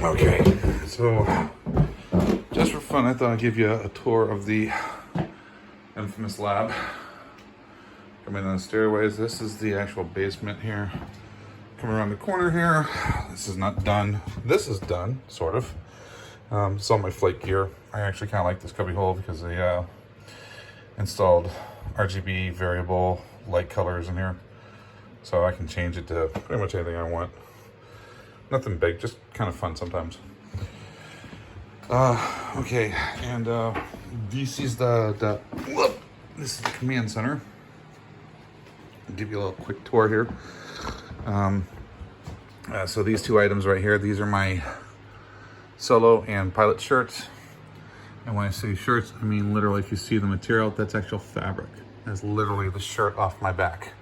Okay, so just for fun, I thought I'd give you a tour of the infamous lab. Coming down the stairways, this is the actual basement here. Coming around the corner here, this is not done. This is done, sort of. It's all my flight gear. I actually kind of like this cubby hole because they installed RGB variable light colors in here. So I can change it to pretty much anything I want. Nothing big, just kind of fun sometimes. Okay, and this is the command center. I'll give you a little quick tour here. So these two items right here, these are my solo and pilot shirts. And when I say shirts, I mean literally if you see the material, that's actual fabric. That's literally the shirt off my back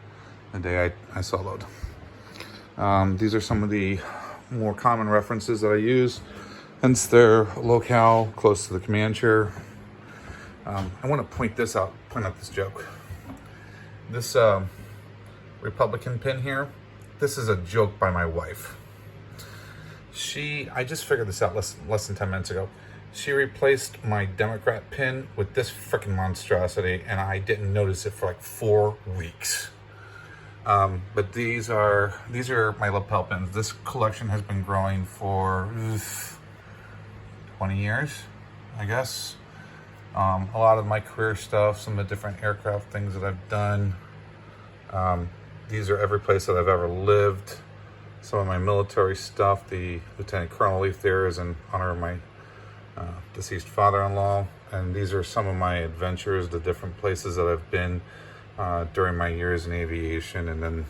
the day I soloed. These are some of the more common references that I use, hence their locale close to the command chair. I want to point out this joke. This Republican pin here, this is a joke by my wife. I just figured this out less than 10 minutes ago. She replaced my Democrat pin with this freaking monstrosity, and I didn't notice it for like 4 weeks. But these are my lapel pins. This collection has been growing for 20 years, I guess. A lot of my career stuff, some of the different aircraft things that I've done. These are every place that I've ever lived. Some of my military stuff, the Lieutenant Colonel leaf there is in honor of my deceased father-in-law. And these are some of my adventures, the different places that I've been during my years in aviation, and then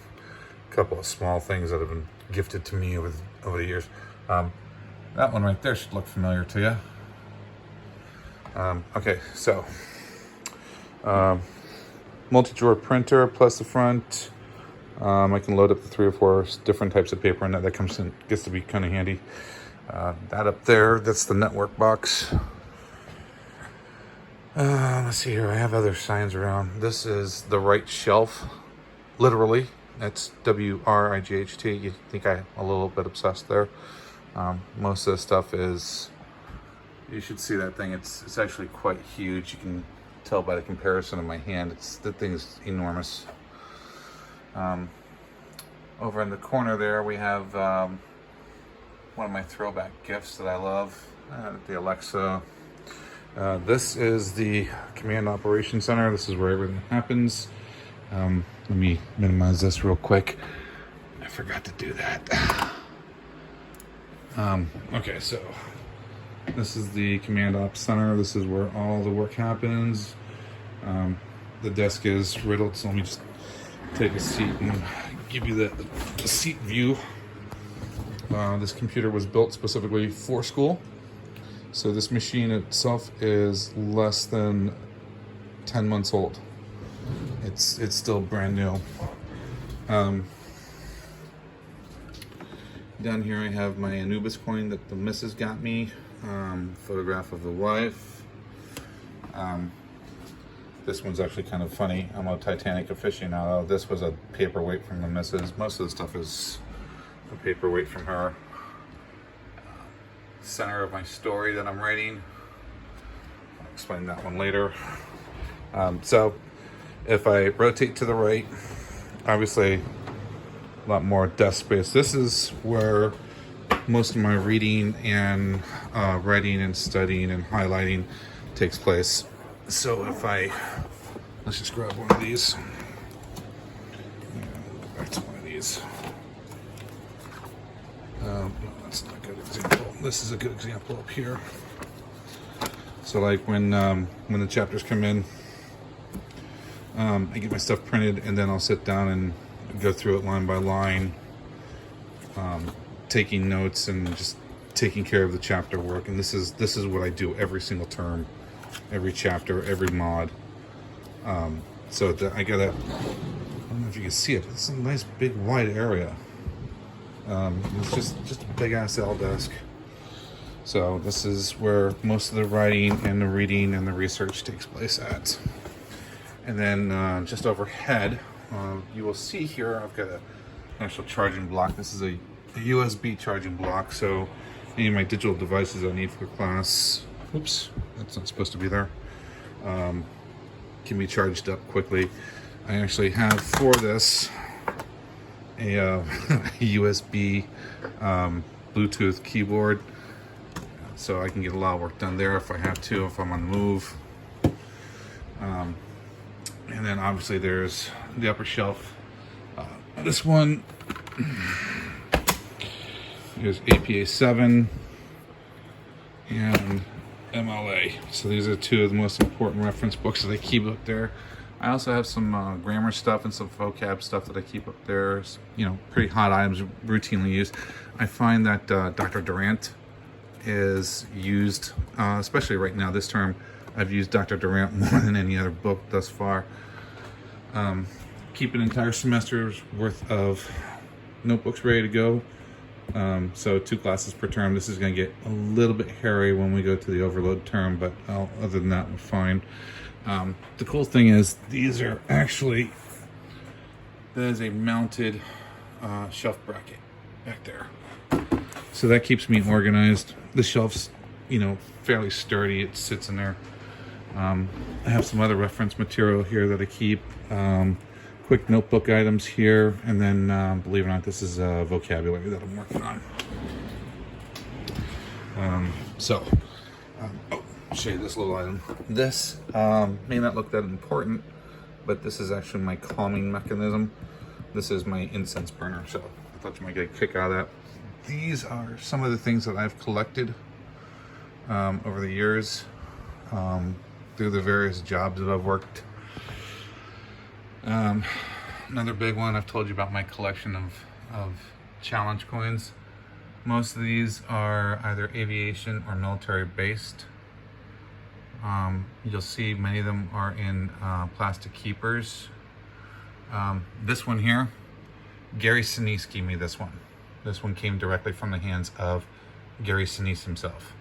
a couple of small things that have been gifted to me over the years. That one right there should look familiar to you. Okay, so multi-drawer printer plus the front. I can load up to 3 or 4 different types of paper, and that gets to be kind of handy. That up there, that's the network box. Let's see here. I have other signs around. This is the right shelf, literally. That's WRIGHT. You think I'm a little bit obsessed there. Most of the stuff is. You should see that thing. It's actually quite huge. You can tell by the comparison of my hand. The thing's enormous. Over in the corner there, we have one of my throwback gifts that I love. The Alexa. This is the Command Operations Center. This is where everything happens. Let me minimize this real quick. I forgot to do that. Okay, so this is the Command Ops Center. This is where all the work happens. The desk is riddled, so let me just take a seat and give you the seat view. This computer was built specifically for school. So this machine itself is less than 10 months old. It's still brand new. Down here I have my Anubis coin that the missus got me. Photograph of the wife. This one's actually kind of funny. I'm a Titanic aficionado. This was a paperweight from the missus. Most of the stuff is a paperweight from her. Center of my story that I'm writing. I'll explain that one later. So if I rotate to the right, obviously a lot more desk space. This is where most of my reading and writing and studying and highlighting takes place. So let's just grab one of these. Go back to one of these. No, that's not a good example. This is a good example up here. So like when the chapters come in, I get my stuff printed, and then I'll sit down and go through it line by line, taking notes and just taking care of the chapter work. And this is what I do every single term, every chapter, every mod. So I got I don't know if you can see it, but it's a nice big wide area. It's just a big ass L desk. So this is where most of the writing and the reading and the research takes place at. And then just overhead, you will see here I've got an actual charging block. This is a USB charging block, so any of my digital devices I need for class. Oops, that's not supposed to be there. Can be charged up quickly. I actually have for this a USB Bluetooth keyboard, so I can get a lot of work done there if I have to, if I'm on the move. And then obviously there's the upper shelf. This one is APA 7 and MLA. So these are two of the most important reference books that I keep up there. I also have some grammar stuff and some vocab stuff that I keep up there. You know, pretty hot items routinely used. I find that Dr. Durant is used, especially right now this term. I've used Dr. Durant more than any other book thus far. Keep an entire semester's worth of notebooks ready to go. So 2 classes per term. This is going to get a little bit hairy when we go to the overload term, but other than that, we're fine. The cool thing is these are actually, that is a mounted shelf bracket back there. So that keeps me organized. The shelf's, you know, fairly sturdy. It sits in there. I have some other reference material here that I keep. Quick notebook items here, and then believe it or not, this is vocabulary that I'm working on. I'll show you this little item. This may not look that important, but this is actually my calming mechanism. This is my incense burner, so I thought you might get a kick out of that. These are some of the things that I've collected over the years through the various jobs that I've worked. Another big one, I've told you about my collection of challenge coins. Most of these are either aviation or military based. You'll see many of them are in plastic keepers. This one here, Gary Sinise gave me this one. This one came directly from the hands of Gary Sinise himself.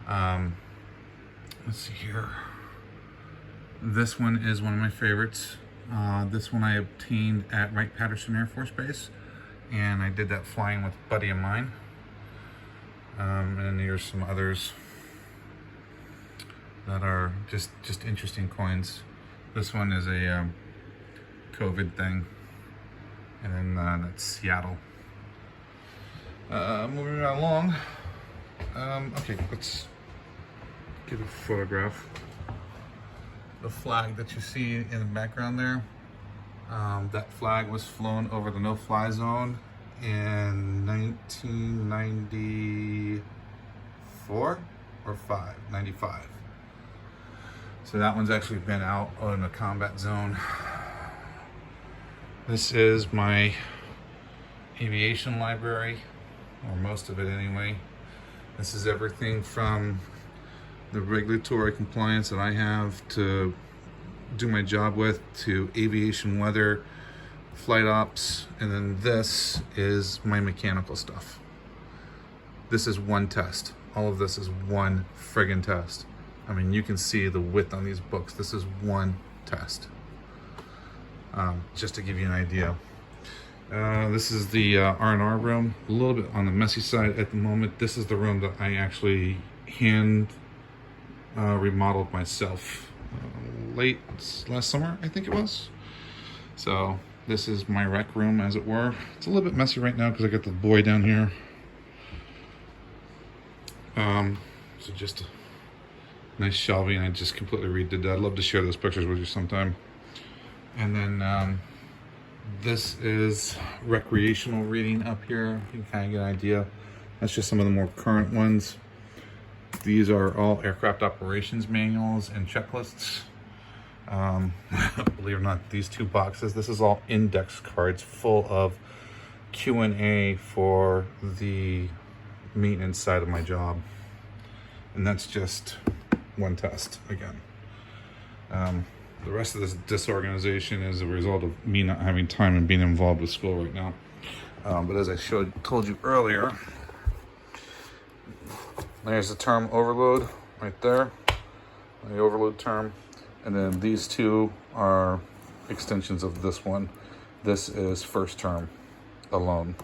Let's see here. This one is one of my favorites. This one I obtained at Wright-Patterson Air Force Base, and I did that flying with a buddy of mine. And then here's some others that are just interesting coins. This one is a COVID thing, and then that's Seattle. Moving right along. Okay, let's get a photograph. The flag that you see in the background there, that flag was flown over the no-fly zone in 1994 or 95. So that one's actually been out in a combat zone. This is my aviation library, or most of it anyway. This is everything from the regulatory compliance that I have to do my job with, to aviation weather, flight ops, and then this is my mechanical stuff. This is one test. All of this is one friggin' test. I mean, you can see the width on these books. This is one test. Just to give you an idea. This is the R&R room. A little bit on the messy side at the moment. This is the room that I actually hand remodeled myself late last summer, I think it was. So this is my rec room, as it were. It's a little bit messy right now because I got the boy down here. So just a nice shelving. I just completely redid that. I'd love to share those pictures with you sometime. And then this is recreational reading up here. You can kind of get an idea. That's just some of the more current ones. These are all aircraft operations manuals and checklists. Believe it or not, these 2 boxes, this is all index cards full of Q&A for the maintenance side of my job. And that's just one test again. The rest of this disorganization is a result of me not having time and being involved with school right now. But as I told you earlier, there's the term overload right there, the overload term. And then these 2 are extensions of this one. This is first term alone.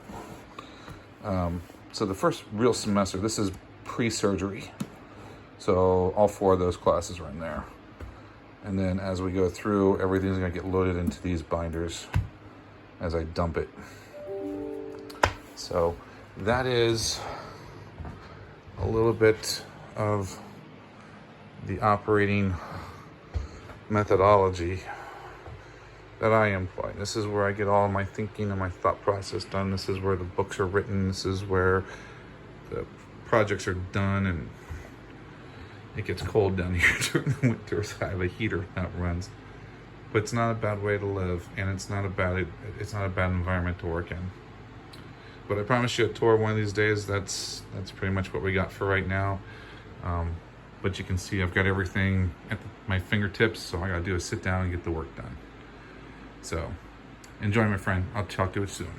So the first real semester, this is pre-surgery. So all 4 of those classes are in there. And then as we go through, everything's gonna get loaded into these binders as I dump it. So that is a little bit of the operating methodology that I employ. This is where I get all my thinking and my thought process done. This is where the books are written. This is where the projects are done, and it gets cold down here during the winter, so I have a heater that runs. But it's not a bad way to live, and it's not a bad environment to work in. But I promise you a tour one of these days. That's pretty much what we got for right now. But you can see I've got everything at my fingertips, so all I gotta do is sit down and get the work done. So enjoy, my friend. I'll talk to you soon.